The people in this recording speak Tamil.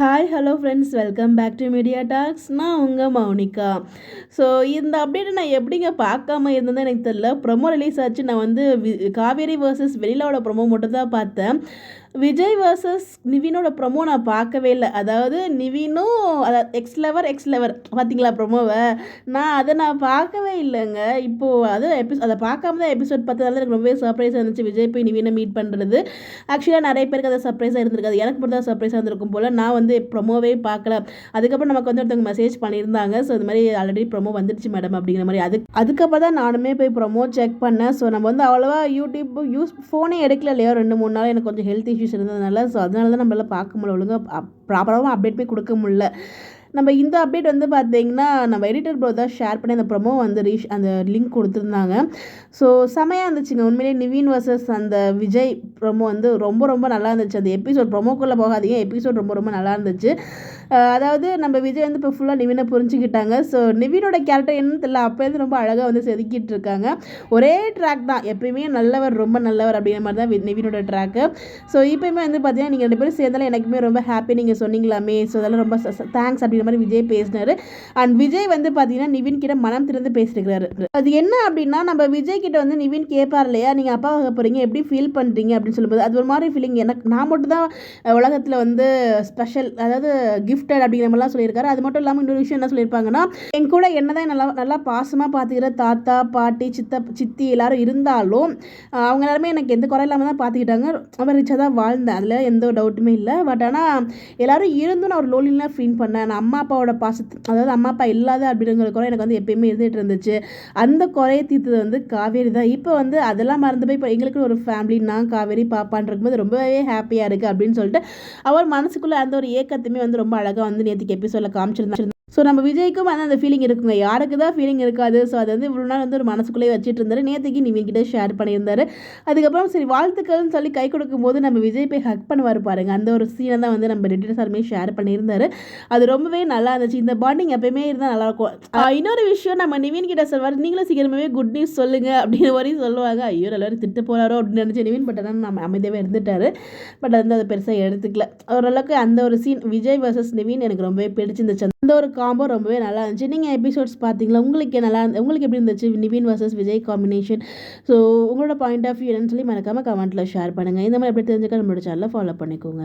Hi hello friends, welcome back to media talks. நான் உங்கள் மௌனிகா. ஸோ இந்த அப்டேட்டை நான் எப்படிங்க பார்க்காம இருந்ததுன்னு எனக்கு தெரியல. ப்ரொமோ ரிலீஸ் ஆச்சு. நான் வந்து காவேரி வர்சஸ் வெண்ணிலாவோட ப்ரொமோ மட்டும் தான் பார்த்தேன். விஜய் வர்சஸ் நிவினோட ப்ரொமோ நான் பார்க்கவே இல்லை. அதாவது நிவினும் எக்ஸ் லவர் பார்த்தீங்களா ப்ரொமோவை? நான் பார்க்கவே இல்லைங்க. இப்போது அதை பார்க்காம தான் எபிசோட் பார்த்ததால எனக்கு ரொம்பவே சர்ப்ரைஸாக இருந்துச்சு. விஜய் போய் நிவினை மீட் பண்ணுறது ஆக்சுவலாக நிறைய பேருக்கு அது சர்ப்ரைஸாக இருந்திருக்காது. எனக்கு மட்டும் தான் சர்ப்ரைஸாக இருந்திருக்கும் போல். நான் வந்து ப்ரொமோவே பார்க்கல. அதுக்கப்புறம் நமக்கு வந்து ஒருத்தவங்க மெசேஜ் பண்ணியிருந்தாங்க. ஸோ இந்த மாதிரி ஆல்ரெடி ப்ரொமோ வந்துடுச்சு மேடம் அப்படிங்கிற மாதிரி. அதுக்கப்புறம் தான் நானுமே போய் ப்ரொமோ செக் பண்ணேன். ஸோ நம்ம வந்து அவ்வளோவா யூடியூப் ஃபோனே எடுக்கல இல்லையா 2-3 நாள். எனக்கு கொஞ்சம் ஹெல்த் இஷ்யூஸ் இருந்ததுனால. ஸோ அதனால தான் நம்மளால் பார்க்க முடியல, ஒழுங்காக ப்ராப்பராகவும் அப்டேட் போய் கொடுக்க முடியல. நம்ம இந்த அப்டேட் வந்து பார்த்தீங்கன்னா நம்ம எடிட்டர் ப்ரோ தான் ஷேர் பண்ணி அந்த ப்ரொமோ வந்து அந்த லிங்க் கொடுத்துருந்தாங்க. ஸோ செமையாக இருந்துச்சுங்க. உண்மையிலேயே நிவின் வர்சஸ் அந்த விஜய் ப்ரொமோ வந்து ரொம்ப ரொம்ப நல்லா இருந்துச்சு. அந்த எபிசோட் ப்ரொமோக்குள்ளே போகாதீங்க, எபிசோட் ரொம்ப ரொம்ப நல்லா இருந்துச்சு. அதாவது நம்ம விஜய் வந்து இப்போ ஃபுல்லாக நிவினை புரிஞ்சுக்கிட்டாங்க. ஸோ நிவினோட கேரக்டர் என்னன்னு தெரியல, அப்போருந்து ரொம்ப அழகாக வந்து செதுக்கிட்டு இருக்காங்க. ஒரே ட்ராக் தான், எப்பயுமே நல்லவர் ரொம்ப நல்லவர் அப்படிங்கிற மாதிரி தான் நிவினோட ட்ராக்கு. ஸோ இப்போயுமே வந்து பார்த்தீங்கன்னா நீங்கள் 2 பேரும் சேர்ந்தாலும் எனக்குமே ரொம்ப ஹாப்பி. நீங்கள் சொன்னீங்களாமே, ஸோ அதெல்லாம் ரொம்ப தேங்க்ஸ் அப்படிங்கிற மாதிரி விஜய் பேசினார். அண்ட் விஜய் வந்து பார்த்தீங்கன்னா நிவின் கிட்ட மனம் திறந்து பேசியிருக்கிறாரு. அது என்ன அப்படின்னா, நம்ம விஜய் கிட்ட வந்து நிவின் கேட்பார் இல்லையா, நீங்கள் அப்பா ஆக போகிறீங்க, எப்படி ஃபீல் பண்ணுறீங்க அப்படின்னு சொல்லும்போது அது ஒரு மாதிரி ஃபீலிங். எனக்கு நான் மட்டும் தான் உலகத்தில் வந்து ஸ்பெஷல், அதாவது கிஃப்டட் அப்படிங்கிற மாதிரிலாம் சொல்லியிருக்காரு. அது மட்டும் இல்லாமல் இன்னொரு விஷயம் என்ன சொல்லியிருப்பாங்கன்னா, என் கூட என்னதான் நல்லா நல்லா பாசமாக பார்த்துக்கிற தாத்தா பாட்டி சித்தி எல்லாரும் இருந்தாலும் அவங்க எல்லாருமே எனக்கு எந்த குறை இல்லாமல் தான் பார்த்துக்கிட்டாங்க. ரொம்ப ரிச்சாக தான் வாழ்ந்தேன், அதில் எந்த ஒரு டவுட்டுமே இல்லை. பட் ஆனால் எல்லாரும் இருந்தும் நான் ஒரு லோன்லியாக ஃபீல் பண்ணேன். நான் அம்மா அப்பாவோட அதாவது அம்மா அப்பா இல்லாத அப்படிங்கிற குறை எனக்கு வந்து எப்பயுமே இருந்துகிட்டு இருந்துச்சு. அந்த குறையை தீர்த்தது வந்து காவேரி தான். இப்போ வந்து அதெல்லாம் மறந்து போய் இப்போ எங்களுக்கு ஒரு ஃபேமிலி, நான் காவேரி பாப்பான் இருக்கும்போது ரொம்பவே ஹாப்பியாக இருக்குது அப்படின்னு சொல்லிட்டு அவர் மனசுக்குள்ளே அந்த ஒரு ஏக்கத்தையுமே வந்து ரொம்ப அழகாக வந்து நேற்றுக்கு எபிசோடில் காமிச்சிருந்தாங்க. ஸோ நம்ம விஜய்க்கும் வந்து அந்த ஃபீலிங் இருக்குங்க. யாருக்கு தான் ஃபீலிங் இருக்காது? ஸோ அது வந்து இவ்வளோ நாள் வந்து ஒரு மனசுக்குள்ளேயே வச்சுட்டு இருந்தார். நேற்றுக்கு நிவின்கிட்ட ஷேர் பண்ணியிருந்தார். அதுக்கப்புறம் சரி வாழ்த்துக்கள்னு சொல்லி கை கொடுக்கும்போது நம்ம விஜய் போய் ஹக் பண்ணுவார் பாருங்க, அந்த ஒரு சீனை தான் வந்து நம்ம ரெண்டு சாருமே ஷேர் பண்ணியிருந்தார். அது ரொம்பவே நல்லா இருந்துச்சு. இந்த பாண்டிங் எப்பயுமே இருந்தால் நல்லாயிருக்கும். இன்னொரு விஷயம், நம்ம நிவின் கிட்ட சொல்வார், நீங்களும் சீக்கிரமாகவே குட் நியூஸ் சொல்லுங்கள் அப்படின்னு வரையும் சொல்லுவாங்க. ஐயோ எல்லாரும் திட்டு போகிறாரோ அப்படின்னு நினச்சி நிவின் பட் ஆனால் நம்ம அமைதியாகவே இருந்துட்டார். பட் வந்து அதை பெருசாக எடுத்துக்கல. ஓரளவுக்கு அந்த ஒரு சீன் விஜய் வர்சஸ் நிவின் எனக்கு ரொம்பவே பிடிச்சிருந்துச்சு. அந்த ஒரு காம்போ ரொம்பவே நல்லா இருந்துச்சு. நீங்கள் எபிசோட்ஸ் பார்த்தீங்களா? உங்களுக்கு எப்படி இருந்துச்சு Nivin versus Vijay combination? So உங்களோட பாயிண்ட் ஆஃப் வியூ என்னன்னு சொல்லி மறக்காமல் கமெண்ட்டில் ஷேர் பண்ணுங்கள். இந்த மாதிரி எப்படி தெரிஞ்சுக்க நம்மளோட சேனலை ஃபாலோ பண்ணிக்கோங்க.